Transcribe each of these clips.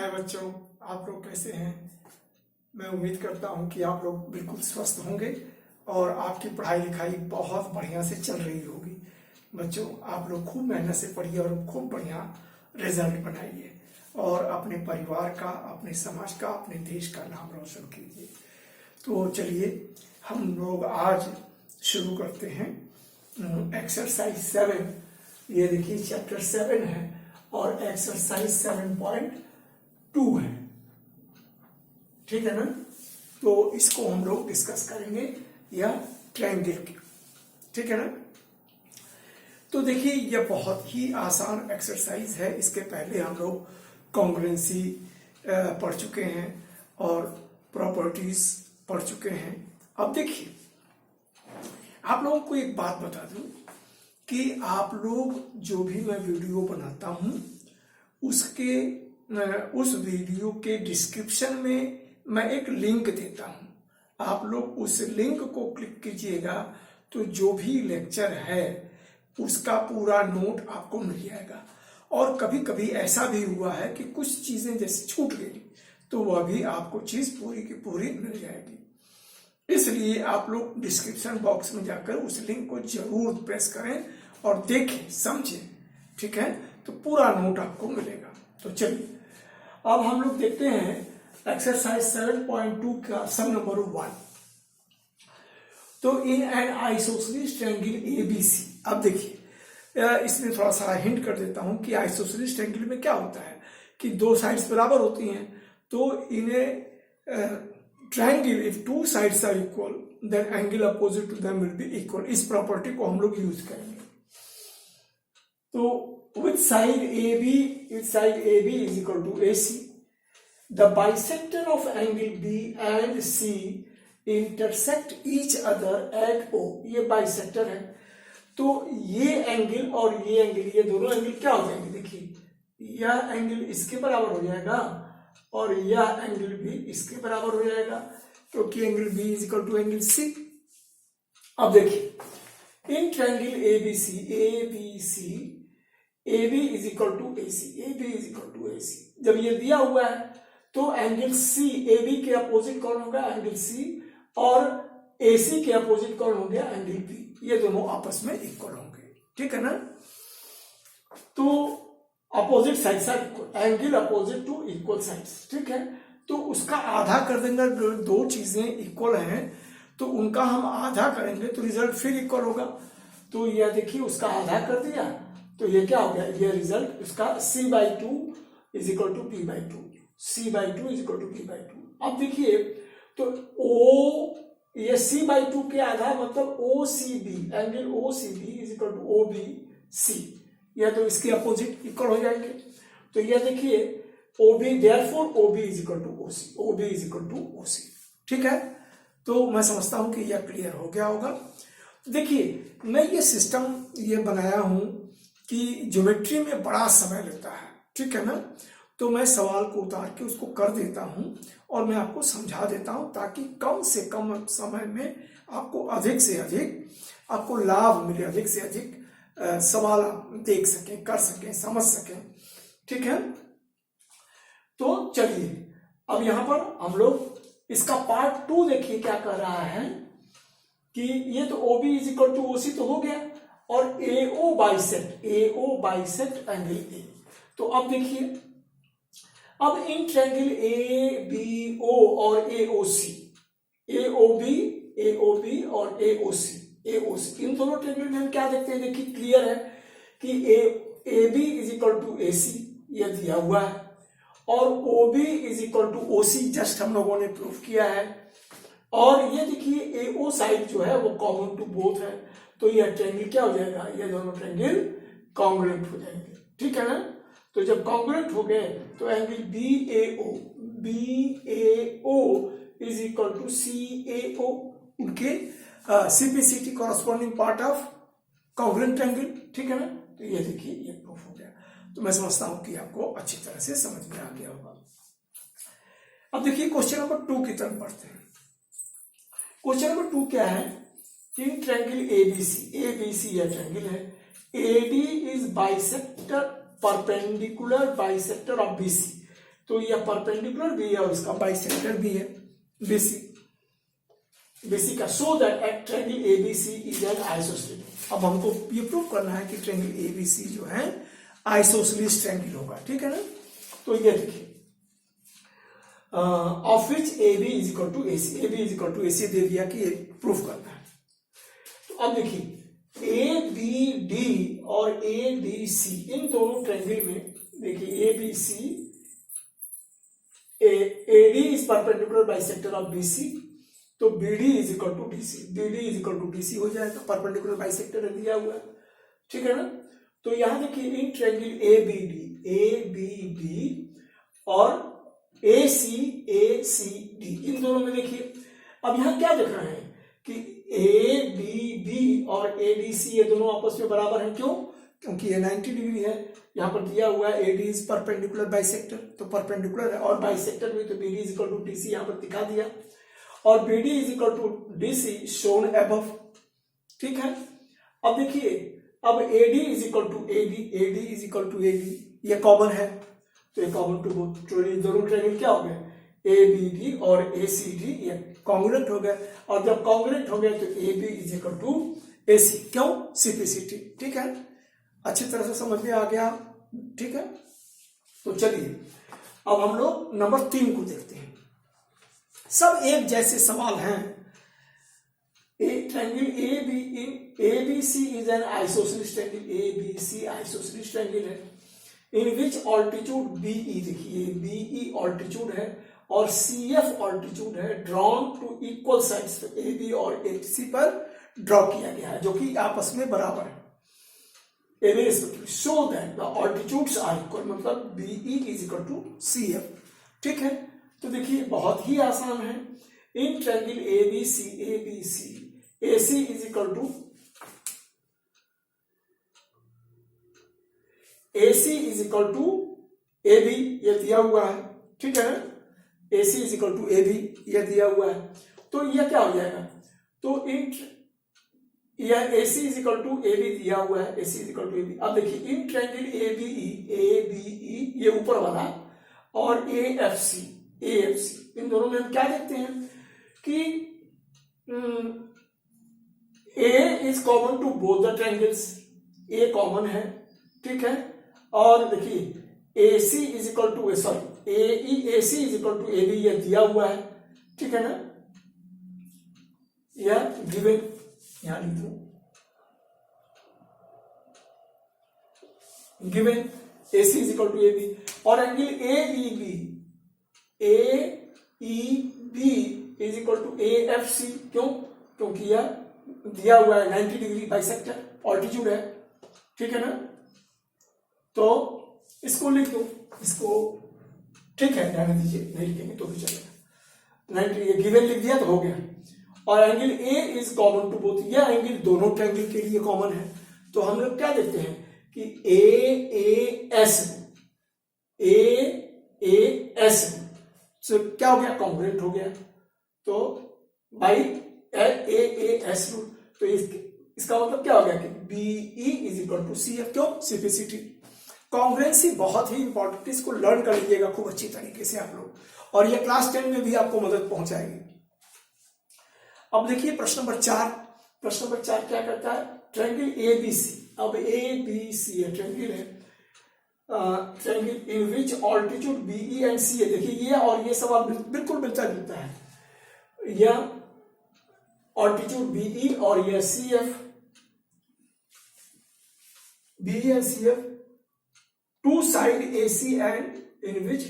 हाय बच्चों, आप लोग कैसे हैं। मैं उम्मीद करता हूं कि आप लोग बिल्कुल स्वस्थ होंगे और आपकी पढ़ाई लिखाई बहुत बढ़िया से चल रही होगी। बच्चों, आप लोग खूब मेहनत से पढ़िए और खूब बढ़िया रिजल्ट बनाइए और अपने परिवार का, अपने समाज का, अपने देश का नाम रोशन कीजिए। तो चलिए हम लोग आज शुरू करते हैं एक्सरसाइज 7। ये देखिए चैप्टर 7 है और एक्सरसाइज 7.2 है, ठीक है ना। तो इसको हम लोग डिस्कस करेंगे या ट्रायंगल की, ठीक है ना। तो देखिए ये बहुत ही आसान एक्सरसाइज है। इसके पहले हम लोग कॉन्ग्रुएंसी पढ़ चुके हैं और प्रॉपर्टीज पढ़ चुके हैं। अब देखिए आप लोगों को एक बात बता दूं कि आप लोग जो भी मैं वीडियो बनाता हूं उस वीडियो के डिस्क्रिप्शन में मैं एक लिंक देता हूं। आप लोग उस लिंक को क्लिक कीजिएगा तो जो भी लेक्चर है उसका पूरा नोट आपको मिल जाएगा। और कभी कभी ऐसा भी हुआ है कि कुछ चीजें जैसे छूट गई तो वह भी आपको चीज पूरी की पूरी मिल जाएगी। इसलिए आप लोग डिस्क्रिप्शन बॉक्स में जाकर उस लिंक को जरूर प्रेस करें और देखें, समझें, ठीक है। तो पूरा नोट आपको मिलेगा। तो चलिए अब हम लोग देखते हैं एक्सरसाइज 7.2 का सम नंबर 1। तो in an isosceles triangle ABC, अब देखिए इसमें थोड़ा सा हिंट कर देता हूं कि आइसोसेलेस ट्रायंगल में क्या होता है कि दो साइड्स बराबर होती हैं। तो इन्हें triangle if two sides are equal then angle opposite to them will be equal. इस प्रॉपर्टी को हम लोग यूज करेंगे। तो with side AB is equal to AC, the bisector of angle B and C intersect each other at O। ये bisector है। तो ये एंगल और ये एंगल, ये दोनों एंगल क्या हो जाएंगे, देखिए यह एंगल इसके बराबर हो जाएगा और यह एंगल भी इसके बराबर हो जाएगा क्योंकि angle B is equal to angle C। अब देखिए in triangle ABC AB is equal to AC, जब ये दिया हुआ है तो एंगल C, AB के अपोजिट कौन होगा, एंगल C, और AC के अपोजिट कौन हो गया, एंगल B। ये दोनों आपस में इक्वल होंगे, ठीक है ना। तो opposite sides are equal, angle opposite to equal sides, ठीक है। तो उसका आधा कर देंगे। दो चीजें इक्वल हैं तो उनका हम आधा करेंगे तो रिजल्ट फिर इक्वल होगा। तो यह देखिए उसका आधा कर दिया तो ये क्या हो गया, ये रिजल्ट उसका C/2 is equal to P/2, C/2 is equal to P/2। अब देखिए तो O, ये C/2 के आधा मतलब OCB, angle OCB is equal to OBC, या तो इसके अपोजिट इक्वल हो जाएंगे। तो ये देखिए OB, therefore OB is equal to OC, OB is equal to OC, ठीक है। तो मैं समझता हूं कि यह क्लियर हो गया होगा। देखिए मैं ये सिस्टम ये बनाया हूं कि ज्योमेट्री में बड़ा समय लेता है, ठीक है ना। तो मैं सवाल को उतार के उसको कर देता हूं और मैं आपको समझा देता हूं ताकि कम से कम समय में आपको अधिक से अधिक आपको लाभ मिले, अधिक से अधिक सवाल आप देख सकें, कर सकें, समझ सकें, ठीक है। तो चलिए अब यहां पर हम लोग इसका पार्ट 2 देखिए क्या कर रहा है कि ये तो OB is equal to OC तो हो गया और AO बाइसेक्ट एंगल A। तो अब देखिए अब इन ट्रायंगल ABO और AOB और AOC इन दोनों ट्रायंगल में हम क्या देखते हैं, देखिए क्लियर है कि AB is equal to AC ये दिया हुआ है और OB is equal to OC just हम लोगों ने प्रूफ किया है। और ये देखिए AO साइड जो है वो कॉमन टू बोथ है। तो यह ट्रायंगल क्या हो जाएगा, ये दोनों ट्रायंगल कॉन्ग्रुएंट हो जाएंगे, ठीक है ना। तो जब कॉन्ग्रुएंट हो गए तो angle BAO is equal to CAO, उनके CPCT corresponding part of congruent triangle, ठीक है ना। तो ये देखिए ये प्रूफ हो गया। तो मैं समझता हूं कि आपको अच्छी तरह से समझ में आ गया होगा। अब देखिए क्वेश्चन नंबर 2 की तरफ बढ़ते हैं। क्वेश्चन नंबर 2 क्या है, इन ट्रायंगल ABC यह ट्रायंगल है, AD is bisector perpendicular bisector of BC। तो यह परपेंडिकुलर भी है और इसका बाइसेक्टर भी है बीसी, बीसी का। So that at triangle ABC is an isosceles. अब हमको ये प्रूव करना है कि ट्रायंगल एबीसी जो है आइसोसेलेस ट्रायंगल होगा, ठीक है ना। तो ये देखिए of which A B is equal to A C, A B is equal to A C दे दिया कि ये प्रूफ करना है। तो अब देखिए ए बी डी और ए डी सी इन दोनों ट्रायंगल में देखिए A B C, A D is perpendicular bisector of B C, तो B D is equal to D C, B D is equal to D C हो जाएगा, perpendicular bisector दिया हुआ है, ठीक है ना। तो यहां देखिए in triangle A B D और ए सी डी इन दोनों में देखिए अब यहां क्या देख रहे हैं कि ए बी और ए डी सी ये दोनों आपस में बराबर हैं। क्यों? क्योंकि ये 90 डिग्री है, यहां पर दिया हुआ है A D is perpendicular bisector, तो परपेंडिकुलर है और बाइसेक्टर भी, तो B D is equal to D C यहां पर दिखा दिया और B D is equal to D C shown above, ठीक है। अब देखिए अब A D is equal to A D is equal to A D, ये कॉमन है तो ये कॉमन टू बोथ, तो ये दोनों ट्रायंगल क्या हो गए ए बी डी और ए सी डी ये कॉन्ग्रुएंट हो गए, और जब कॉन्ग्रुएंट हो गए तो A B is equal to A C, क्यों? सिंप्लिसिटी, ठीक है। अच्छी तरह से समझ में आ गया, ठीक है। तो चलिए अब हम लोग नंबर 3 को देखते हैं। सब एक जैसे सवाल हैं। Triangle A B C is an isosceles triangle, A B C isosceles triangle है इन विच ऑल्टीट्यूड बीई, देखिए बीई ऑल्टीट्यूड है और सी एफ ऑल्टीट्यूड है, ड्रॉन टू इक्वल साइड्स, तो ए बी और ए सी पर ड्रॉ किया गया है जो कि आपस में बराबर है। Show that the altitudes are equal, मतलब BE is equal to C F, ठीक है। तो देखिए बहुत ही आसान है। In triangle A B C A C is equal to AC is equal to A B, ये दिया हुआ है, ठीक है ना। AC is equal to A B ये दिया हुआ है, तो ये क्या हो जाएगा, तो यह AC is equal to A B दिया हुआ है, AC is equal to A B. अब देखिए in triangle A B E ये ऊपर वाला और AFC इन दोनों में हम क्या देखते हैं कि A is common to both the triangles, A common है, ठीक है। और देखिए AC is equal to AC is equal to AB यह दिया हुआ है, ठीक है ना, यह गिवन, यहां लिख दो given AC is equal to AB। और angle AEB is equal to AFC, क्यों? क्योंकि यह दिया हुआ है 90 डिग्री बाइसेक्टर, ऑल्टीट्यूड है, ठीक है ना। तो इसको लिख दो, इसको ठीक है रहने दीजिए, नहीं लिखेंगे तो भी चलेगा। 90 ये गिवन लिख दिया तो हो गया। और angle A is common to both, यह एंगल दोनों ट्रायंगल के लिए कॉमन है, तो हम लोग क्या देखते हैं कि AAS क्या हो गया, कॉन्ग्रुएंट हो गया, तो बाई AAS रूल, तो इसका मतलब क्या हो गया कि BE is equal to CF, क्यों? सिंप्लिसिटी। कॉन्ग्रुएंसी बहुत ही इंपॉर्टेंट, इसको लर्न कर लीजिएगा खूब अच्छी तरीके से आप लोग, और ये क्लास 10 में भी आपको मदद पहुंचाएगी। अब देखिए प्रश्न नंबर 4, प्रश्न नंबर 4 क्या करता है, ट्रायंगल ABC, अब ABC है ट्रायंगल है, triangle in which altitude BE and C है। देखिए ये और ये सवाल बिल्कुल मिलता जुलता है, यह ऑल्टीट्यूड BE और यह CF, BE and CF, two side AC and in which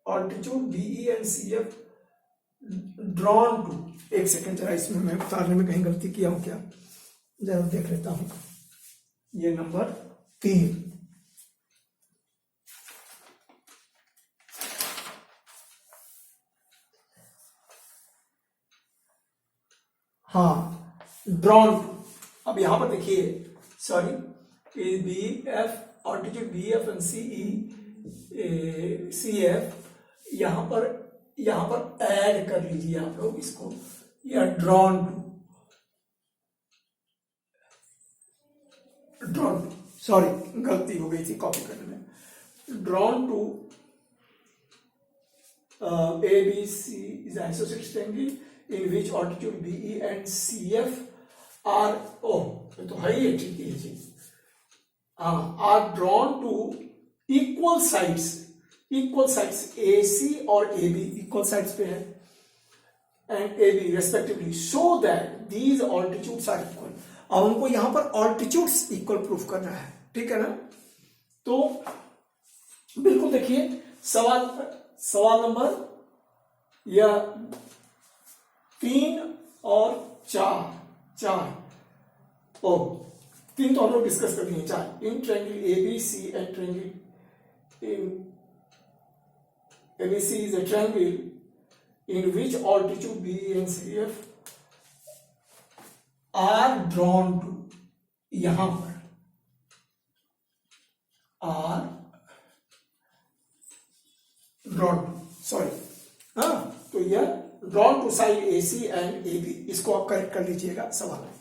altitude BE and CF drawn to, एक सेकेंड जरा इसमें मैं उतारने में कहीं गलती किया हूं क्या, जरा देख लेता हूं। ये नंबर 3, हाँ ड्रॉन टू। अब यहां पर देखिए sorry BF altitude BF and CF यहां पर ऐड कर लीजिए आप लोग इसको, या ड्रॉन टू, सॉरी गलती हो गई थी कॉपी करने में, drawn to ABC is isosceles triangle in which altitude BE and CF are तो है ही ठीक है ये चीज are drawn to equal sides AC और AB equal sides पे है and AB respectively so that these altitudes are equal. अब हमको यहां पर altitudes equal प्रूफ करना है, ठीक है ना? तो बिल्कुल देखिए सवाल नंबर या 3 और 4 3 तो हम लोग डिस्कस कर दिए, 4 इन triangle ABC and triangle in ABC is a triangle in which altitude B and CF are drawn to, यहां पर are drawn to, तो यह drawn to side AC and AB, इसको आप करेक्ट कर लीजिएगा सवाल में.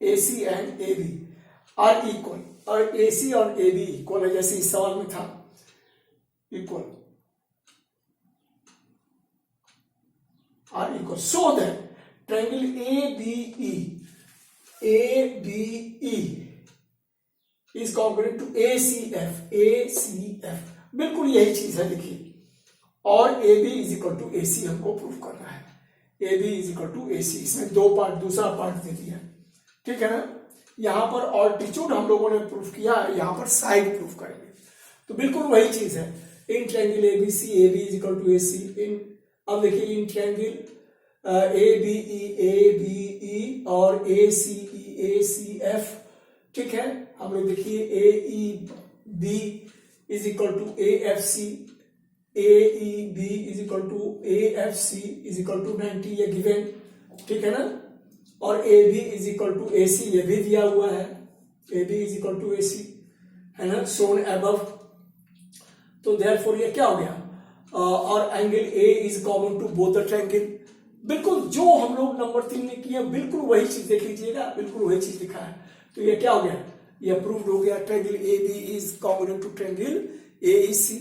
AC and AB are equal, और AC और AB इक्वल है जैसे इस सवाल में था equal are equal so that triangle ABE is congruent to ACF बिल्कुल यही चीज है देखिए, और AB is equal to AC हमको प्रूफ करना है. AB is equal to AC, इसमें दूसरा पार्ट दे दिया, ठीक है ना? यहां पर ऑल्टीट्यूड हम लोगों ने प्रूफ किया, यहां पर साइड प्रूफ करेंगे, तो बिल्कुल वही चीज है. In triangle ABC AB is equal to AC इन, अब देखिए इन ट्रायंगल ABE और ACF, ठीक है? हम लोग देखिए AEB is equal to AFC, AEB is equal to AFC is equal to 90, ये गिवन, ठीक है ना? और AB is equal to AC ये भी दिया हुआ है, AB is equal to AC है ना, shown above. तो therefore ये क्या हो गया, और angle A is common to both the triangle, बिल्कुल जो हम लोग नंबर 3 में किया बिल्कुल वही चीज देख लीजिएगा, बिल्कुल वही चीज लिखा है. तो ये क्या हो गया, ये अप्रूव्ड हो गया. Triangle AB is congruent to triangle AC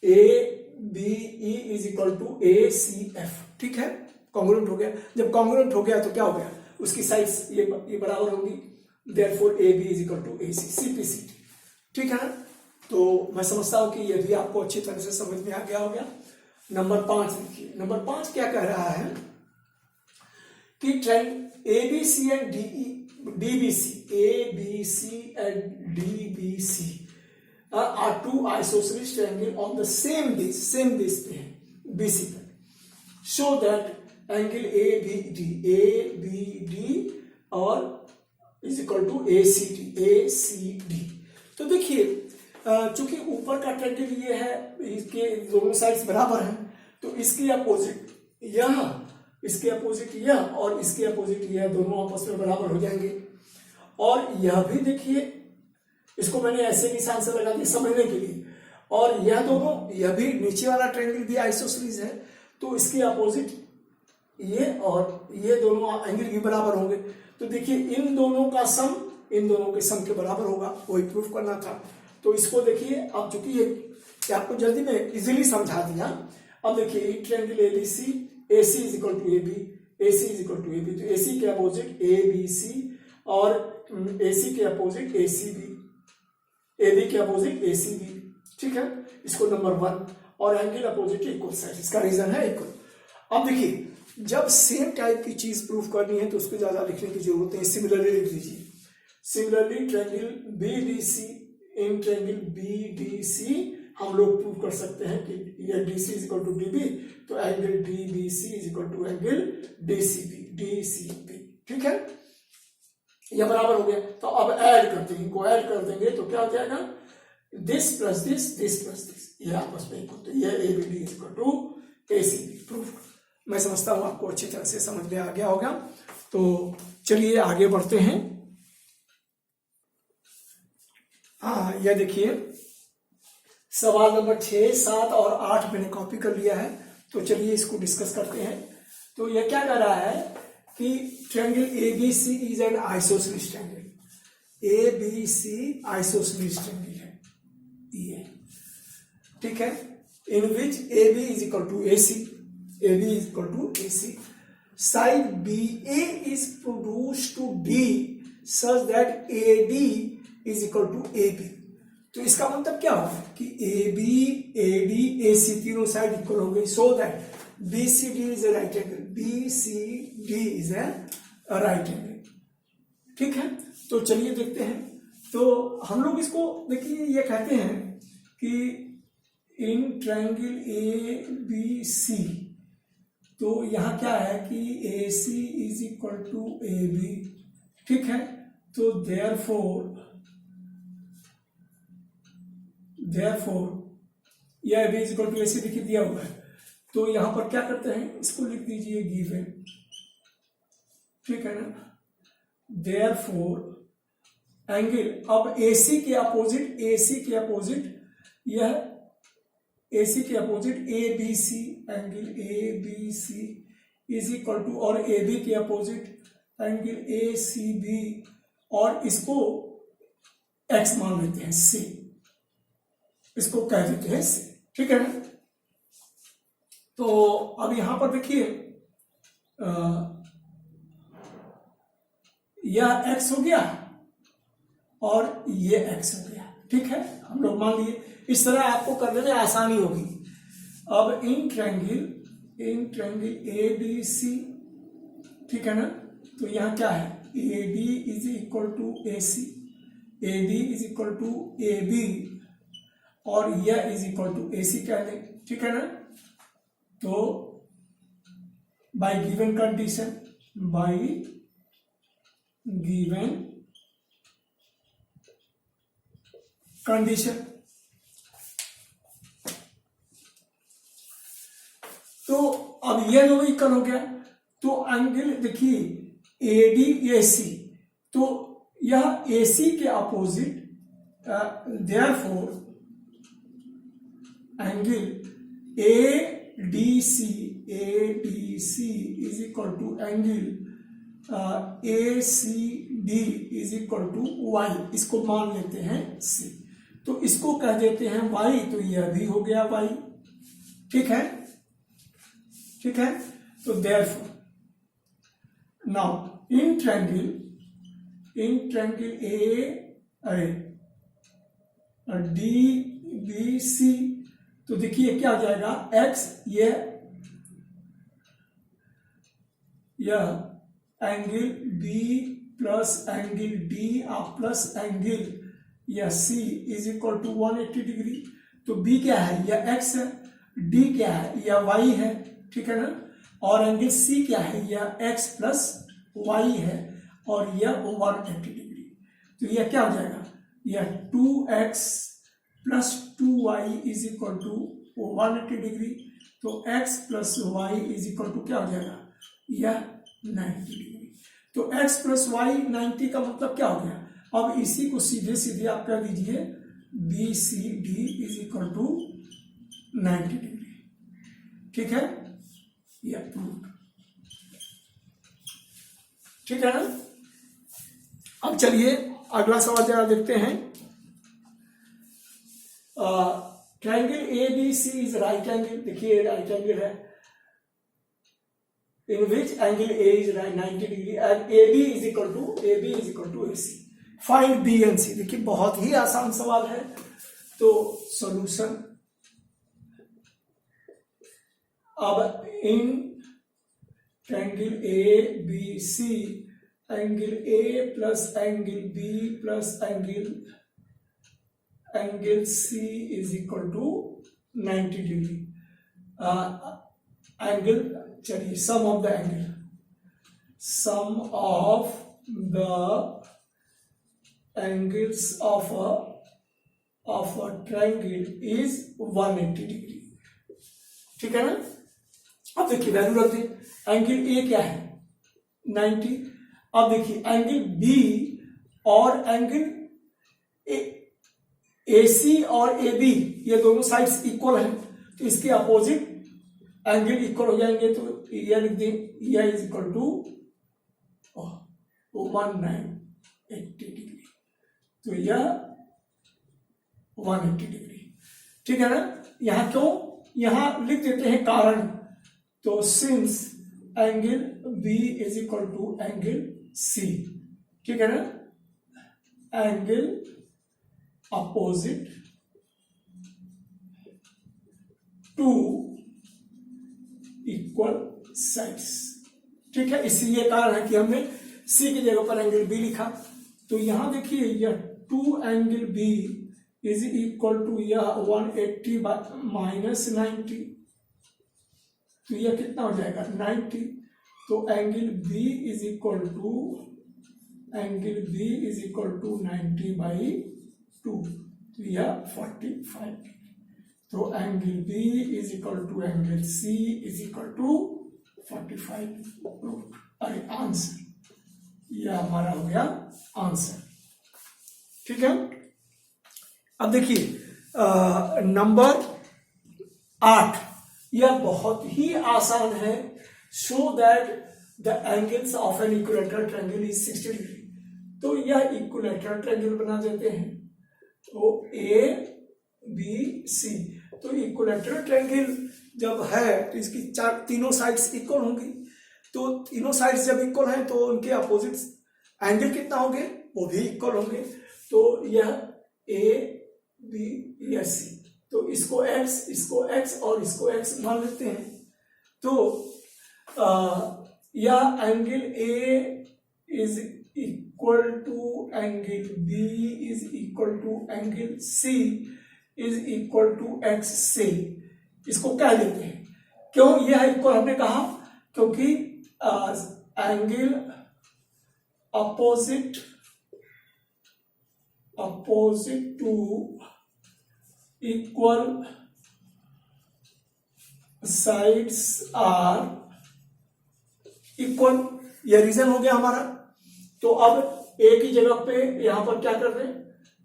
ABE is equal to ACF, ठीक है? कॉन्ग्रुएंट हो गया. जब कॉन्ग्रुएंट हो गया तो क्या हो गया, उसकी साइड्स ये बराबर होंगी, therefore AB is equal to AC CPCT, ठीक है ना? तो मैं समझता हूं कि ये भी आपको अच्छी तरह से समझ में आ गया होगा. नंबर 5 देखिए, नंबर 5 क्या कह रहा है कि triangle ABC and DBC are two isosceles triangle on the same base पे है, BC पे. So that angle ABD और is equal to ACD. तो देखिए चूंकि ऊपर का ट्रायंगल ये है, इसके दोनों साइड्स बराबर हैं, तो इसकी अपोजिट यह, इसके अपोजिट यह और इसके अपोजिट यह दोनों आपस में बराबर हो जाएंगे. और यह भी देखिए, इसको मैंने ऐसे निशान से लगा दिया समझने के लिए, और यह दोनों, यह भी नीचे वाला ट्रायंगल भी आइसोसेलेस है, तो इसके अपोजिट ये और ये दोनों एंगल भी बराबर होंगे. तो देखिए इन दोनों का सम इन दोनों के सम के बराबर होगा, वही प्रूफ करना था. तो इसको देखिए, अब चूंकि ये आपको जल्दी में इजीली समझा दिया. अब देखिए triangle ABC AC is equal to AB AC is equal to AB, तो AC के अपोजिट ABC और AC के अपोजिट ACB, AB के अपोजिट ACB, ठीक है? इसको नंबर 1 और एंगल अपोजिट इक्वल साइड, इसका रीजन है इक्वल. अब देखिए जब सेम टाइप की चीज प्रूफ करनी है तो उसको ज्यादा लिखने की जरूरत नहीं, सिमिलरली लिख दीजिए. Similarly triangle BDC in triangle BDC हम लोग प्रूव कर सकते हैं कि ये DC is equal to DB, तो angle DBC is equal to angle DCB, ठीक है? यह बराबर हो गया. तो अब ऐड करते हैं, इनको ऐड कर देंगे तो क्या हो जाएगा, दिस प्लस दिस ये आपस में इक्वल, तो ये ABD is equal to ACB proof. मैं समझता हूं आपको अच्छी तरह से समझ में आ गया होगा. तो चलिए आगे बढ़ते हैं. हाँ, यह देखिए सवाल नंबर 6, 7 और 8 मैंने कॉपी कर लिया है, तो चलिए इसको डिस्कस करते हैं. तो यह क्या कर रहा है कि triangle ABC is an isosceles triangle, ABC isosceles triangle है ये, ठीक है? in which AB is equal to AC. AB is equal to AC. Side BA is produced to D such that AD is equal to AB. तो इसका मतलब क्या होगा कि AB, AD, AC तीनों साइड इक्वल हो गई, so that BCD is a right angle. BCD is a right angle. ठीक है, तो चलिए देखते हैं. तो हम लोग इसको देखिए, ये कहते हैं कि इन ट्रायंगल ए बी सी, तो यहाँ क्या है कि A C is equal to A B. ठीक है, तो देयरफॉर यह B is equal to A C देखिए दिया हुआ है. तो यहां पर क्या करते हैं, इसको लिख दीजिए गिवन. ठीक है ना, देयरफॉर एंगल, अब AC के अपोजिट यह AC के opposite ABC, angle ABC is equal to, और AB के अपोजिट एंगल ACB, और इसको X मान लेते हैं, C, इसको कह देते हैं C. ठीक है ना, तो अब यहां पर देखिए यह X हो गया और ये X हो गया. ठीक है, हम लोग मान लिए, इस तरह आपको करने में आसानी होगी. अब इन ट्रायंगल ABC, ठीक है ना, तो यहां क्या है, AD is equal to AC, AD is equal to AB, और यह इज इक्वल टू AC कह दें. ठीक है ना, तो बाय गिवन कंडीशन, तो अब यह दोनों इक्वल हो गया. तो एंगल देखिए ADAC, तो यह AC के opposite, therefore angle ADC is equal to angle ACD is equal to Y, इसको मान लेते हैं C, तो इसको कह देते हैं Y, तो यह भी हो गया Y. ठीक है, तो therefore now in triangle DBC, तो देखिए क्या हो जाएगा, X यह angle B plus angle D plus angle या C is equal to 180 degree. तो B क्या है, यह X है, D क्या है, यह Y है. ठीक है ना, और एंगल C क्या है, यह X प्लस Y है, और यह 180 डिग्री. तो यह क्या हो जाएगा, यह 2X plus 2Y is equal to 180 degree. तो X plus Y is equal to क्या हो जाएगा, यह 90 डिग्री. तो X प्लस Y 90 का मतलब क्या हो गया. अब इसी को सीधे आप कह दीजिए BCD is equal to 90 degree. ठीक है, यह प्रूव. ठीक है ना, अब चलिए अगला सवाल जरा देखते हैं. Triangle ABC is right angle, देखिए राइट एंगल है, in which angle A is 90 degree and AB is equal to AC. Find B and C. देखिए बहुत ही आसान सवाल है. तो सॉल्यूशन, अब in triangle ABC, angle A plus angle B plus angle C is equal to 90 degree. Angle, चलिए sum of the angles of a triangle is 180 degree. ठीक है ना, अब देखिए वैल्यू रख दें. एंगल A क्या है, 90. अब देखिए एंगल B और एंगल AC और AB ये दोनों साइड्स इक्वल हैं, तो इसके अपोजिट एंगल इक्वल हो जाएंगे. तो यह लिख दें, यह इज इक्वल टू 180 डिग्री. तो यह 180 डिग्री. ठीक है ना, यहां क्यों, यहां लिख देते हैं कारण, तो since angle B is equal to angle C, ठीक है ना, angle opposite to equal sides, ठीक है। इसलिए कारण है कि हमने सी की जगह पर एंगल बी लिखा। तो यहां देखिए यह 2 angle B is equal to यह 180 माइनस 90, तो यह कितना हो जाएगा 90। तो angle B is equal to 90 by 2, तो यह 45। तो angle B is equal to angle C is equal to 45 अरे आंसर, यह हमारा हो गया आंसर, ठीक है। अब देखिए नंबर 8, यह बहुत ही आसान है। Show that the angles of an equilateral triangle is 60 degree. तो यह इक्विलैटरल ट्रायंगल बना देते हैं, तो ए बी सी। तो इक्विलैटरल ट्रायंगल जब है तो इसकी तीनों साइड्स इक्वल होंगी। तो तीनों साइड्स जब इक्वल हैं तो उनके अपोजिट एंगल कितना होंगे, वो भी इक्वल होंगे। तो यह ए बी या सी, तो इसको x और इसको x मान लेते हैं। तो यह angle A is equal to angle B is equal to angle C is equal to x से इसको कह देते हैं। क्यों यह इक्वल हमने कहा, क्योंकि angle opposite to equal sides are equal, यह रीजन हो गया हमारा। तो अब ए की जगह पे यहां पर क्या कर रहे हैं,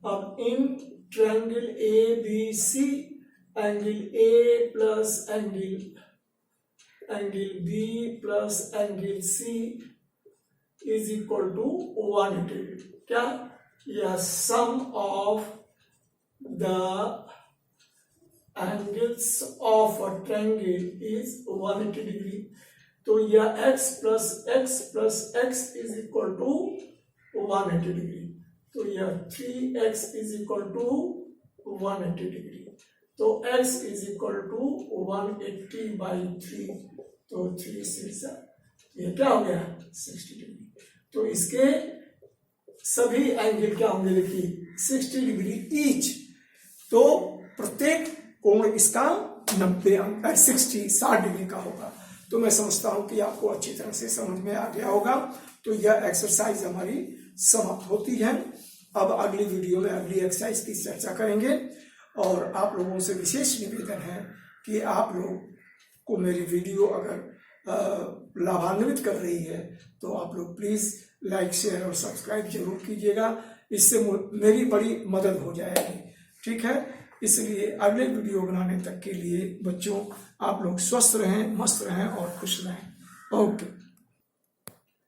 अब in triangle A B C angle A plus angle B plus angle C is equal to 180। क्या यह sum of the angles of a triangle is 180 degree. तो यह x plus x is equal to 180 degree. तो यह 3x is equal to 180 degree. तो x is equal to 180 by 3, तो 3 6 ये क्या हो गया 60 डिग्री। तो इसके सभी एंगल क्या होंगे, देखिए 60 डिग्री ईच। तो प्रत्येक कोण इसका 60 डिग्री का होगा। तो मैं समझता हूं कि आपको अच्छी तरह से समझ में आ गया होगा। तो यह एक्सरसाइज हमारी समाप्त होती है। अब अगली वीडियो में अगली एक्सरसाइज की चर्चा करेंगे। और आप लोगों से विशेष निवेदन है कि आप लोग को मेरी वीडियो अगर लाभान्वित कर रही है तो आप लोग प्लीज लाइक शेयर और सब्सक्राइब जरूर कीजिएगा। इससे मेरी बड़ी मदद हो जाएगी, ठीक है। इसलिए अगले वीडियो बनाने तक के लिए बच्चों आप लोग स्वस्थ रहें, मस्त रहें और खुश रहें। ओके।